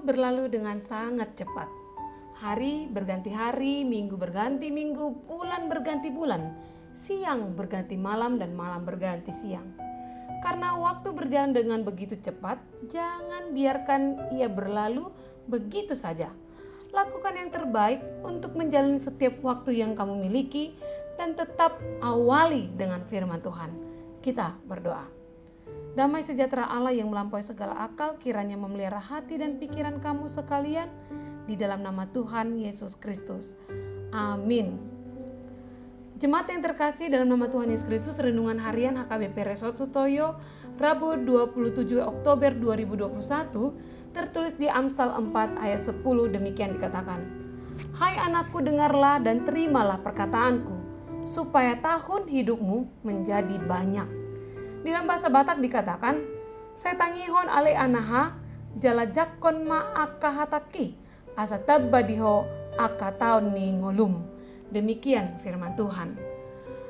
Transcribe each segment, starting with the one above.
berlalu dengan sangat cepat. Hari berganti hari, minggu berganti minggu, bulan berganti bulan, siang berganti malam dan malam berganti siang. Karena waktu berjalan dengan begitu cepat, jangan biarkan ia berlalu begitu saja. Lakukan yang terbaik untuk menjalani setiap waktu yang kamu miliki dan tetap awali dengan firman Tuhan. Kita berdoa. Damai sejahtera Allah yang melampaui segala akal kiranya memelihara hati dan pikiran kamu sekalian di dalam nama Tuhan Yesus Kristus. Amin. Jemaat yang terkasih dalam nama Tuhan Yesus Kristus, renungan harian HKBP Resort Sutoyo, Rabu 27 Oktober 2021, tertulis di Amsal 4 ayat 10, demikian dikatakan. Hai anakku, dengarlah dan terimalah perkataanku, supaya tahun hidupmu menjadi banyak. Di dalam bahasa Batak dikatakan, setangihon ale anaha, jalajakon ma akahataki, asa tabbadiho akataon ni ngolum. Demikian firman Tuhan.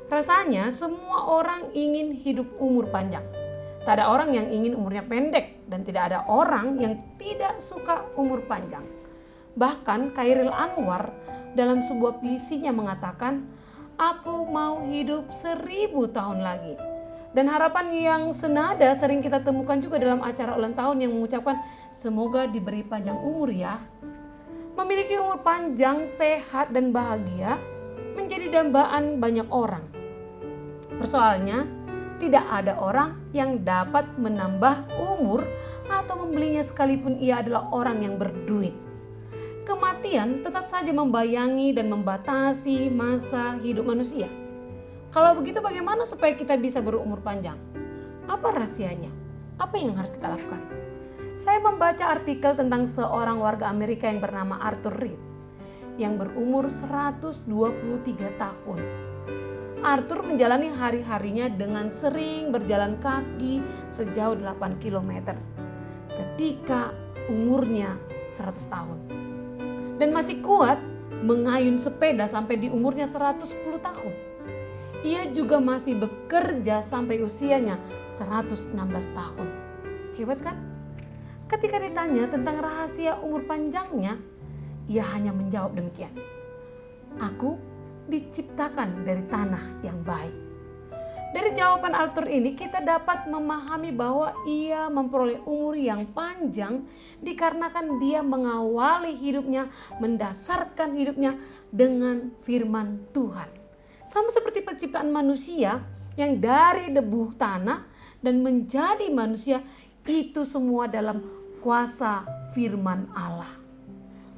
Rasanya semua orang ingin hidup umur panjang. Tak ada orang yang ingin umurnya pendek dan tidak ada orang yang tidak suka umur panjang. Bahkan Khairil Anwar dalam sebuah puisinya mengatakan, aku mau hidup 1000 tahun lagi. Dan harapan yang senada sering kita temukan juga dalam acara ulang tahun yang mengucapkan semoga diberi panjang umur ya. Memiliki umur panjang, sehat, dan bahagia menjadi dambaan banyak orang. Persoalannya, tidak ada orang yang dapat menambah umur atau membelinya sekalipun ia adalah orang yang berduit. Kematian tetap saja membayangi dan membatasi masa hidup manusia. Kalau begitu bagaimana supaya kita bisa berumur panjang? Apa rahasianya? Apa yang harus kita lakukan? Saya membaca artikel tentang seorang warga Amerika yang bernama Arthur Reed yang berumur 123 tahun. Arthur menjalani hari-harinya dengan sering berjalan kaki sejauh 8 km ketika umurnya 100 tahun. Dan masih kuat mengayun sepeda sampai di umurnya 110 tahun. Ia juga masih bekerja sampai usianya 116 tahun. Hebat kan? Ketika ditanya tentang rahasia umur panjangnya, ia hanya menjawab demikian. Aku diciptakan dari tanah yang baik. Dari jawaban Arthur ini kita dapat memahami bahwa ia memperoleh umur yang panjang dikarenakan dia mengawali hidupnya, mendasarkan hidupnya dengan firman Tuhan. Sama seperti penciptaan manusia yang dari debu tanah dan menjadi manusia, itu semua dalam kuasa firman Allah.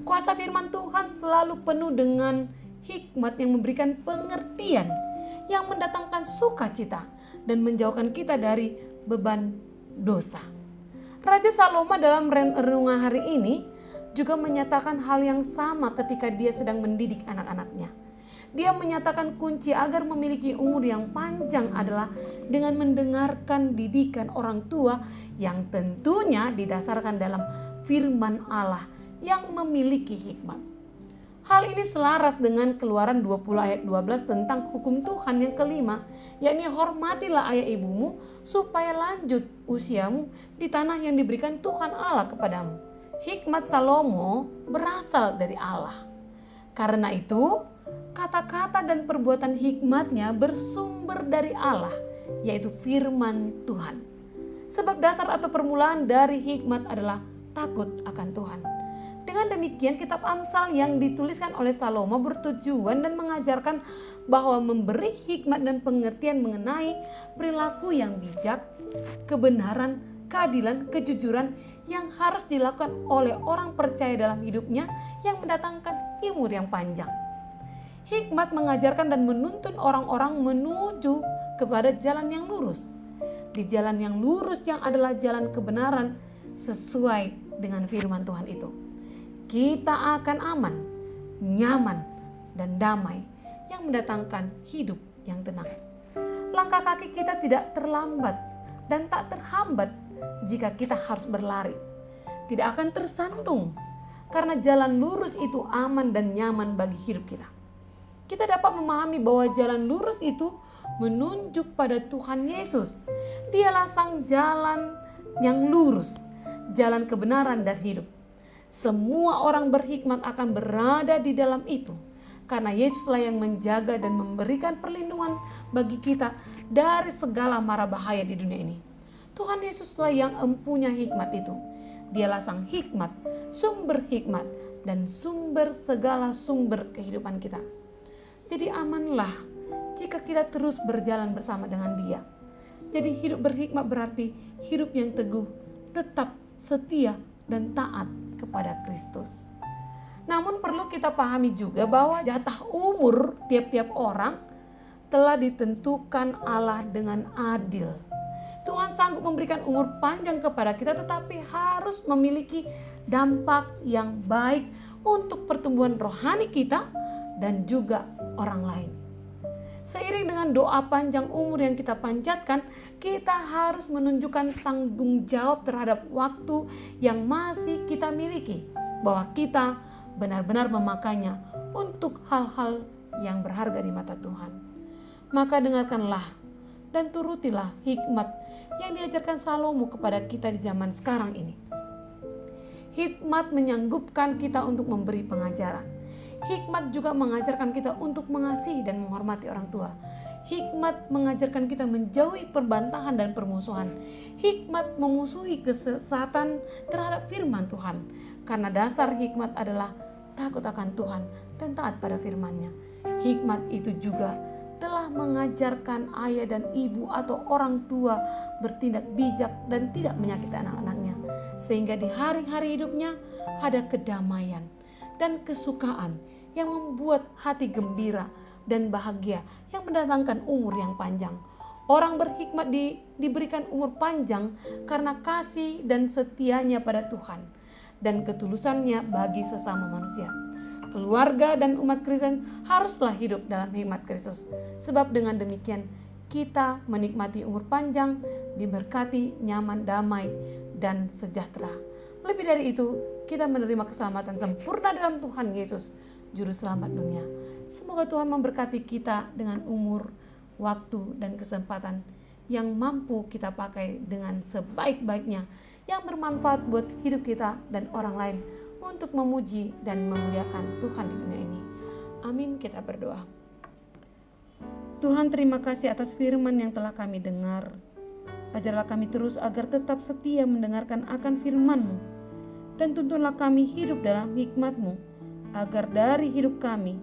Kuasa firman Tuhan selalu penuh dengan hikmat yang memberikan pengertian, yang mendatangkan sukacita dan menjauhkan kita dari beban dosa. Raja Salomo dalam renungan hari ini juga menyatakan hal yang sama ketika dia sedang mendidik anak-anaknya. Dia menyatakan kunci agar memiliki umur yang panjang adalah dengan mendengarkan didikan orang tua yang tentunya didasarkan dalam firman Allah yang memiliki hikmat. Hal ini selaras dengan Keluaran 20 ayat 12 tentang hukum Tuhan yang kelima, yakni hormatilah ayah ibumu supaya lanjut usiamu di tanah yang diberikan Tuhan Allah kepadamu. Hikmat Salomo berasal dari Allah. Karena itu, kata-kata dan perbuatan hikmatnya bersumber dari Allah, yaitu firman Tuhan. Sebab dasar atau permulaan dari hikmat adalah takut akan Tuhan. Dengan demikian kitab Amsal yang dituliskan oleh Salomo bertujuan dan mengajarkan bahwa memberi hikmat dan pengertian mengenai perilaku yang bijak, kebenaran, keadilan, kejujuran yang harus dilakukan oleh orang percaya dalam hidupnya yang mendatangkan umur yang panjang. Hikmat mengajarkan dan menuntun orang-orang menuju kepada jalan yang lurus. Di jalan yang lurus yang adalah jalan kebenaran sesuai dengan firman Tuhan itu. Kita akan aman, nyaman, dan damai yang mendatangkan hidup yang tenang. Langkah kaki kita tidak terlambat dan tak terhambat jika kita harus berlari. Tidak akan tersandung karena jalan lurus itu aman dan nyaman bagi hidup kita. Kita dapat memahami bahwa jalan lurus itu menunjuk pada Tuhan Yesus. Dialah sang jalan yang lurus, jalan kebenaran dan hidup. Semua orang berhikmat akan berada di dalam itu. Karena Yesuslah yang menjaga dan memberikan perlindungan bagi kita dari segala mara bahaya di dunia ini. Tuhan Yesuslah yang empunya hikmat itu. Dialah sang hikmat, sumber hikmat, dan sumber segala sumber kehidupan kita. Jadi amanlah jika kita terus berjalan bersama dengan Dia. Jadi hidup berhikmat berarti hidup yang teguh, tetap setia dan taat kepada Kristus. Namun perlu kita pahami juga bahwa jatah umur tiap-tiap orang telah ditentukan Allah dengan adil. Tuhan sanggup memberikan umur panjang kepada kita, tetapi harus memiliki dampak yang baik untuk pertumbuhan rohani kita dan juga orang lain. Seiring dengan doa panjang umur yang kita panjatkan, kita harus menunjukkan tanggung jawab terhadap waktu yang masih kita miliki, bahwa kita benar-benar memakainya untuk hal-hal yang berharga di mata Tuhan. Maka dengarkanlah dan turutilah hikmat yang diajarkan Salomo kepada kita di zaman sekarang ini. Hikmat menyanggupkan kita untuk memberi pengajaran. Hikmat juga mengajarkan kita untuk mengasihi dan menghormati orang tua. Hikmat mengajarkan kita menjauhi perbantahan dan permusuhan. Hikmat memusuhi kesesatan terhadap firman Tuhan. Karena dasar hikmat adalah takut akan Tuhan dan taat pada firman-Nya. Hikmat itu juga telah mengajarkan ayah dan ibu atau orang tua bertindak bijak dan tidak menyakiti anak-anaknya. Sehingga di hari-hari hidupnya ada kedamaian dan kesukaan yang membuat hati gembira dan bahagia yang mendatangkan umur yang panjang. Orang berhikmat diberikan umur panjang karena kasih dan setianya pada Tuhan dan ketulusannya bagi sesama manusia. Keluarga dan umat Kristen haruslah hidup dalam hikmat Kristus. Sebab dengan demikian kita menikmati umur panjang, diberkati, nyaman, damai, dan sejahtera. Lebih dari itu, kita menerima keselamatan sempurna dalam Tuhan Yesus, Juru Selamat dunia. Semoga Tuhan memberkati kita dengan umur, waktu, dan kesempatan yang mampu kita pakai dengan sebaik-baiknya, yang bermanfaat buat hidup kita dan orang lain, untuk memuji dan memuliakan Tuhan di dunia ini. Amin. Kita berdoa. Tuhan, terima kasih atas firman yang telah kami dengar. Ajarlah kami terus agar tetap setia mendengarkan akan firman-Mu, dan tuntunlah kami hidup dalam hikmat-Mu, agar dari hidup kami,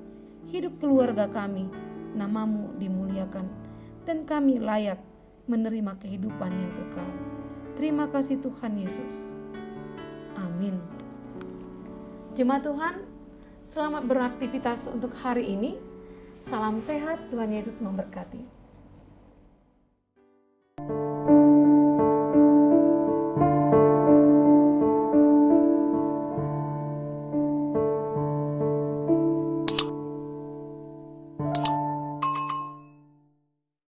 hidup keluarga kami, nama-Mu dimuliakan, dan kami layak menerima kehidupan yang kekal. Terima kasih Tuhan Yesus. Amin. Jemaat Tuhan, selamat beraktivitas untuk hari ini. Salam sehat, Tuhan Yesus memberkati.